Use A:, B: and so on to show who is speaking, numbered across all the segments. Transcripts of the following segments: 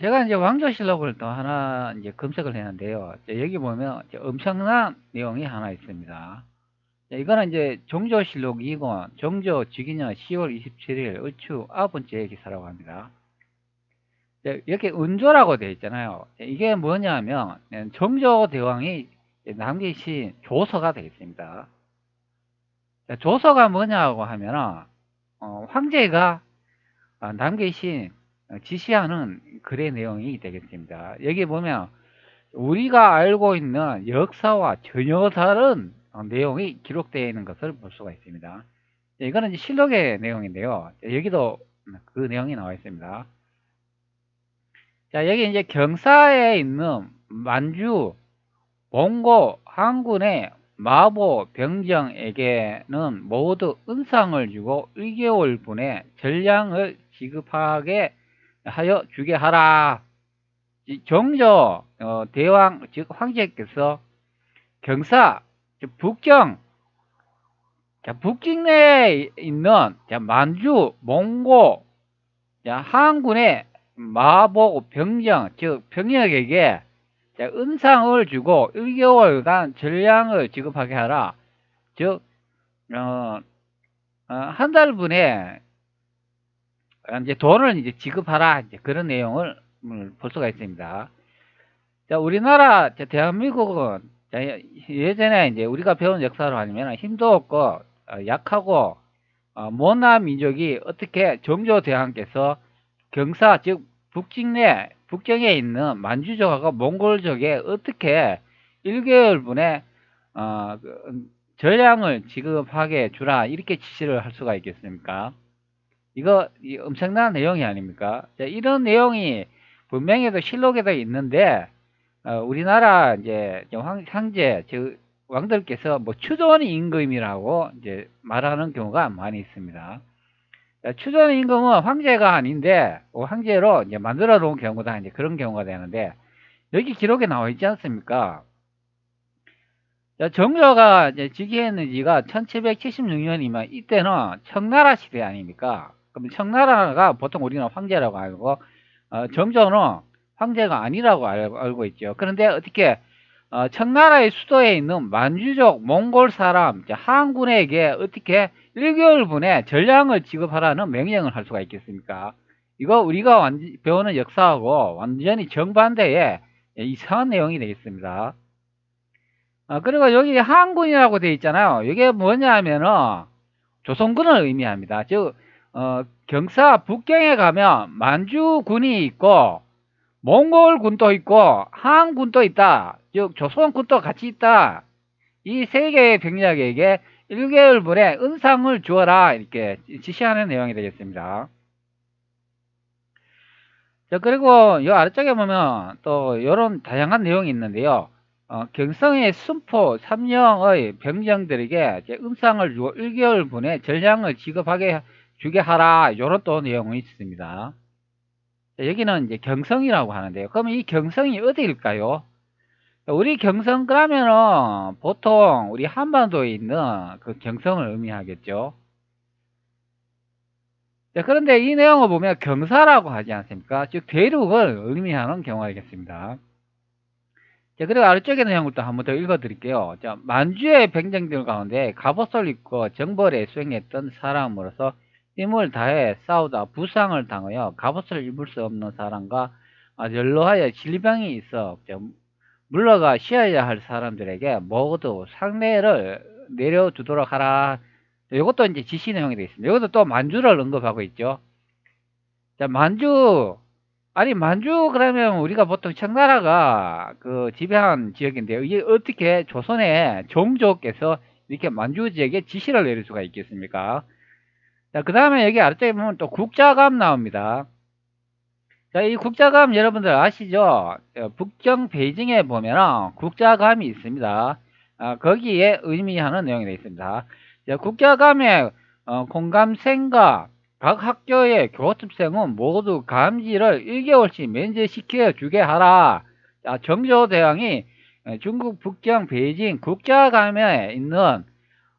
A: 제가 이제 왕조실록을 또 하나 이제 검색을 했는데요. 여기 보면 엄청난 내용이 하나 있습니다. 이거는 이제 종조실록이고 종조 즉위년 10월 27일 을추 9번째 기사라고 합니다. 이렇게 은조라고 되어 있잖아요. 이게 뭐냐면 정조대왕이 남기신 조서가 되겠습니다. 조서가 뭐냐고 하면은 황제가 남기신 지시하는 글의 내용이 되겠습니다. 여기 보면 우리가 알고 있는 역사와 전혀 다른 내용이 기록되어 있는 것을 볼 수가 있습니다. 이거는 이제 실록의 내용인데요. 여기도 그 내용이 나와 있습니다. 자, 여기 이제 경사에 있는 만주, 봉고, 항군의 마보, 병정에게는 모두 은상을 주고 1개월분의 전량을 지급하게 하여 주게 하라. 정조 대왕 즉 황제께서 경사 북경 북境 내에 있는 만주, 몽고, 항군의 마보, 병정 즉 병력에게 은상을 주고 1개월간 전량을 지급하게 하라. 즉 한 달분에 이제 돈을 이제 지급하라. 이제 그런 내용을 볼 수가 있습니다. 자, 우리나라 대한민국은 예전에 이제 우리가 배운 역사로 하면 힘도 없고 약하고 못난 민족이 어떻게 정조대왕께서 경사 즉 북境내 북경에 있는 만주족하고 몽골족에 어떻게 1개월분의 전량을 지급하게 주라 이렇게 지시를 할 수가 있겠습니까? 이거 엄청난 내용이 아닙니까? 자, 이런 내용이 분명히도 실록에도 있는데 우리나라 이제 황제 즉 왕들께서 뭐 추존 임금이라고 이제 말하는 경우가 많이 있습니다. 추존 임금은 황제가 아닌데 황제로 이제 만들어 놓은 경우다 이제 그런 경우가 되는데 여기 기록에 나와 있지 않습니까? 정조가 이제 즉위했는지가 1776년이면 이때는 청나라 시대 아닙니까? 그럼 청나라가 보통 우리는 황제라고 알고 정조는 황제가 아니라고 알고 있죠. 그런데 어떻게 청나라의 수도에 있는 만주족 몽골 사람 항군에게 어떻게 1개월분의 전량을 지급하라는 명령을 할 수가 있겠습니까? 이거 우리가 배우는 역사하고 완전히 정반대의 이상한 내용이 되겠습니다. 그리고 여기 항군이라고 되어 있잖아요. 이게 뭐냐 하면은 조선군을 의미합니다. 즉 경사 북경에 가면 만주군이 있고 몽골군도 있고 항군도 있다. 즉 조선군도 같이 있다. 이 세 개의 병력에게 1개월분의 은상을 주어라 이렇게 지시하는 내용이 되겠습니다. 자, 그리고 이 아래쪽에 보면 또 이런 다양한 내용이 있는데요. 경성의 순포 3령의 병정들에게 은상을 주고 1개월분의 전량을 지급하게 주게 하라. 이런 또 내용이 있습니다. 자, 여기는 이제 경성이라고 하는데요. 그럼 이 경성이 어디일까요? 우리 경성 그러면은 보통 우리 한반도에 있는 그 경성을 의미하겠죠. 자, 그런데 이 내용을 보면 경사라고 하지 않습니까? 즉 대륙을 의미하는 경우가 겠습니다. 자, 그리고 아래쪽에 내용을 또 한번 더 읽어 드릴게요. 자, 만주의 병정들 가운데 갑옷을 입고 정벌에 수행했던 사람으로서 힘을 다해 싸우다 부상을 당하여 갑옷을 입을 수 없는 사람과 연로하여 질병이 있어 물러가 쉬어야 할 사람들에게 모두 상례를 내려주도록 하라. 이것도 이제 지시 내용이 되어 있습니다. 이것도 또 만주를 언급하고 있죠. 자, 만주. 아니, 만주 그러면 우리가 보통 청나라가 그 지배한 지역인데요. 이게 어떻게 조선의 종조께서 이렇게 만주 지역에 지시를 내릴 수가 있겠습니까? 자, 그 다음에 여기 아래쪽에 보면 또 국자감 나옵니다. 자, 이 국자감 여러분들 아시죠? 북경 베이징에 보면 국자감이 있습니다. 거기에 의미하는 내용이 되어 있습니다. 자, 국자감의 공감생과 각 학교의 교습생은 모두 감지를 1개월씩 면제시켜 주게 하라. 자, 정조대왕이 중국 북경 베이징 국자감에 있는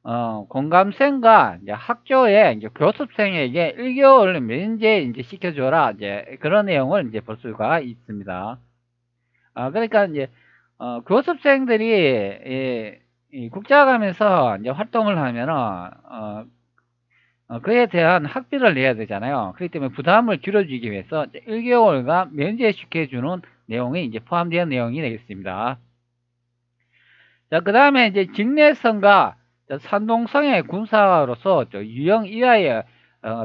A: 공감생과 이제 학교의 이제 교습생에게 1개월 면제 이제 시켜줘라. 이제 그런 내용을 이제 볼 수가 있습니다. 그러니까 이제, 교습생들이 이 국자감에서 이제 활동을 하면은, 그에 대한 학비를 내야 되잖아요. 그렇기 때문에 부담을 줄여주기 위해서 1개월간 면제시켜주는 내용이 이제 포함되어 내용이 되겠습니다. 자, 그 다음에 이제 직내성과 산동성의 군사로서 유형 이하의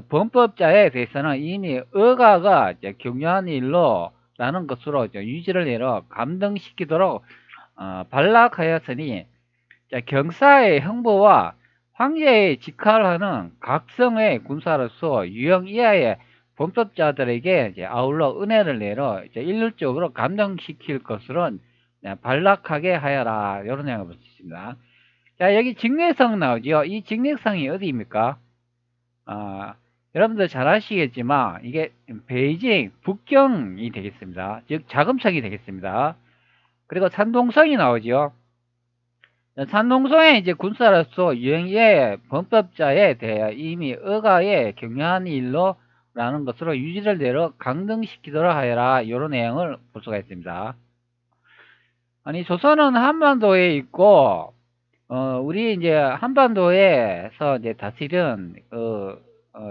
A: 범법자에 대해서는 이미 의가가 경유한 일로라는 것으로 유지를 내려 감등시키도록 발락하였으니 경사의 형보와 황제의 직할하는 각성의 군사로서 유형 이하의 범법자들에게 아울러 은혜를 내려 일률적으로 감등시킬 것으로 발락하게 하여라. 이런 내용을 볼 수 있습니다. 자, 여기 직내성 나오죠. 이 직내성이 어디입니까? 여러분들 잘 아시겠지만 이게 베이징 북경이 되겠습니다. 즉 자금성이 되겠습니다. 그리고 산동성이 나오죠. 산동성의 이제 군사로서 유형의 범법자에 대해 이미 의가에 경유한 일로라는 것으로 유지를 내려 강등시키도록 하여라. 이런 내용을 볼 수가 있습니다. 아니, 조선은 한반도에 있고, 우리 이제 한반도에서 이제 다스린,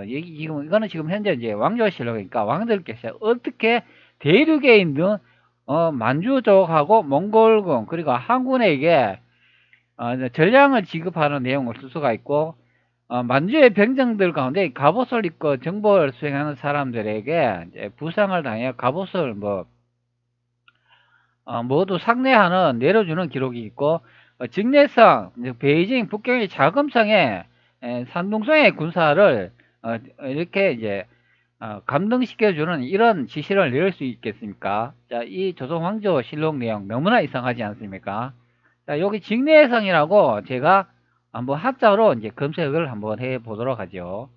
A: 이거는 지금 현재 이제 왕조실록이니까 왕들께서 어떻게 대륙에 있는, 만주족하고 몽골군, 그리고 한군에게, 전량을 지급하는 내용을 쓸 수가 있고, 만주의 병정들 가운데 갑옷을 입고 정보를 수행하는 사람들에게 이제 부상을 당해 갑옷을 모두 상내하는 내려주는 기록이 있고, 직내성 베이징 북경의 자금성의 산둥성의 군사를 이렇게 이제 감등시켜주는 이런 지시를 내릴 수 있겠습니까? 자, 이 조선 왕조 실록 내용 너무나 이상하지 않습니까? 자, 여기 직내성이라고 제가 한번 한자로 이제 검색을 한번 해 보도록 하죠.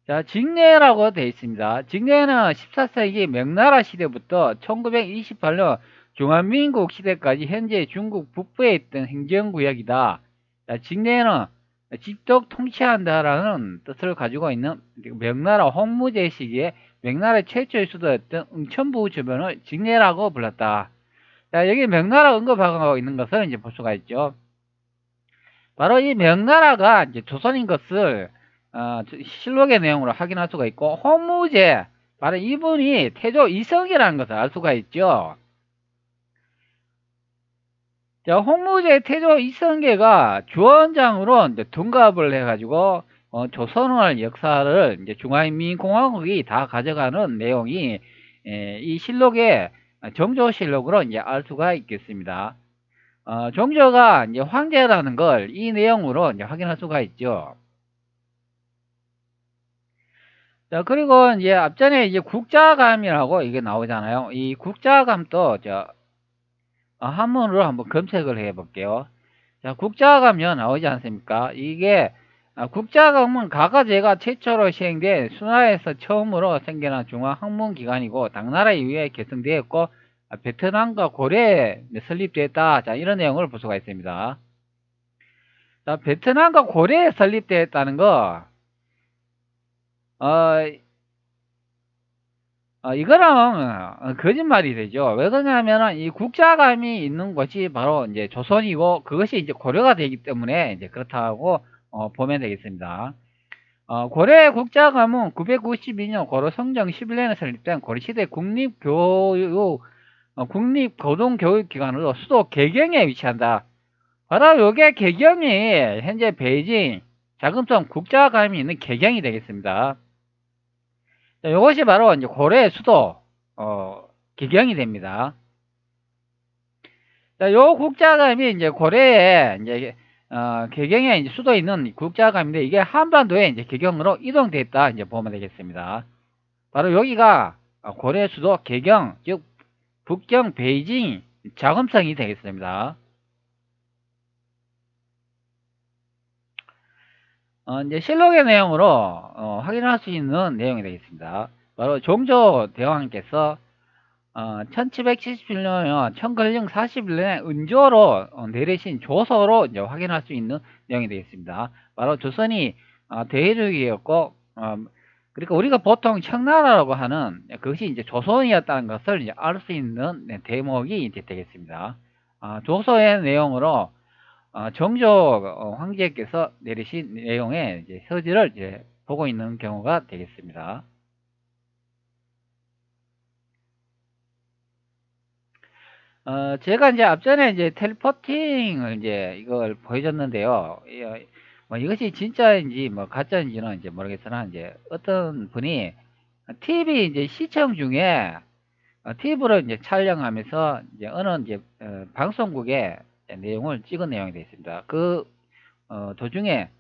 A: 자, 직내라고 되어 있습니다. 직내는 14세기 명나라 시대부터 1928년 중화민국 시대까지 현재 중국 북부에 있던 행정구역이다. 자, 직내는 직접 통치한다라는 뜻을 가지고 있는 명나라 홍무제 시기에 명나라 최초의 수도였던 응천부 주변을 직내라고 불렀다. 자, 여기 명나라 언급하고 있는 것을 이제 볼 수가 있죠. 바로 이 명나라가 이제 조선인 것을 실록의 내용으로 확인할 수가 있고, 홍무제, 바로 이분이 태조 이성이라는 것을 알 수가 있죠. 자, 홍무제 태조 이성계가 주원장으로 이제 둔갑을 해가지고, 조선의 역사를 이제 중화인민공화국이 다 가져가는 내용이, 이 실록의 정조실록으로 이제 알 수가 있겠습니다. 정조가 이제 황제라는 걸 이 내용으로 이제 확인할 수가 있죠. 자, 그리고 이제 앞전에 이제 국자감이라고 이게 나오잖아요. 이 국자감도 한문으로 한번 검색을 해 볼게요. 자, 국자감이요 나오지 않습니까? 이게 국자감은 가가제가 최초로 시행된 순화에서 처음으로 생겨난 중화학문기관이고 당나라 이후에 개성되었고 베트남과 고려에 설립되었다. 자, 이런 내용을 볼 수가 있습니다. 자, 베트남과 고려에 설립되었다는 거, 이거는 거짓말이 되죠. 왜 그러냐면은 이 국자감이 있는 곳이 바로 이제 조선이고 그것이 이제 고려가 되기 때문에 이제 그렇다고 보면 되겠습니다. 고려의 국자감은 992년 고려 성정 11년에 설립된 고려시대 국립고등교육기관으로 수도 개경에 위치한다. 바로 요게 개경이 현재 베이징 자금성 국자감이 있는 개경이 되겠습니다. 자, 요것이 바로 이제 고려의 수도 개경이 됩니다. 자, 요 국자감이 이제 고려에 이제 개경에 이제 수도에 있는 국자감인데 이게 한반도에 이제 개경으로 이동됐다 이제 보면 되겠습니다. 바로 여기가 고려의 수도 개경, 즉 북경 베이징 자금성이 되겠습니다. 이제 실록의 내용으로 확인할 수 있는 내용이 되겠습니다. 바로 종조 대왕께서 1777년 청걸령 40일에 은조로 내리신 조서로 이제 확인할 수 있는 내용이 되겠습니다. 바로 조선이 대륙이었고, 그러니까 우리가 보통 청나라라고 하는 그것이 이제 조선이었다는 것을 이제 알 수 있는 대목이 이제 되겠습니다. 조서의 내용으로 정조 황제께서 내리신 내용의 이제 서지를 이제 보고 있는 경우가 되겠습니다. 제가 이제 앞전에 이제 텔레포팅을 이제 이걸 보여줬는데요. 뭐 이것이 진짜인지 뭐 가짜인지는 이제 모르겠으나 이제 어떤 분이 TV 이제 시청 중에 TV로 이제 촬영하면서 이제 어느 이제 방송국의 내용을 찍은 내용이 되어 있습니다. 그 도중에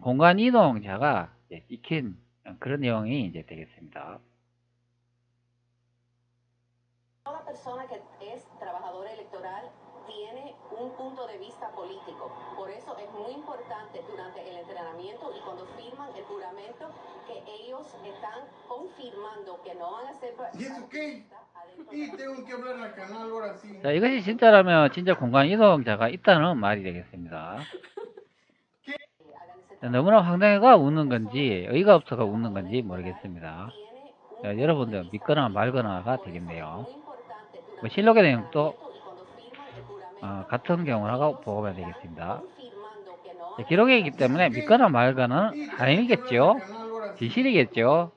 A: 공간 이동자가 이제 찍힌 그런 내용이 이제 되겠습니다.
B: Toda persona que es trabajador electoral tiene un punto de vista político. Por eso es muy importante durante el entrenamiento y cuando firman el juramento que ellos están confirmando que no van a ser...
C: ¿Y eso qué? Y tengo que hablar al canal ahora sí.
A: 자, 이것이 진짜라면 진짜 공간 이동자가 있다는 말이 되겠습니다. 너무나 황당해가 웃는 건지 어이가 없어가 웃는 건지 모르겠습니다. 자, 여러분들 믿거나 말거나가 되겠네요. 뭐 실록의 내용도 같은 경우라고 보면 되겠습니다. 자, 기록이기 때문에 믿거나 말거나 아니겠죠? 진실이겠죠?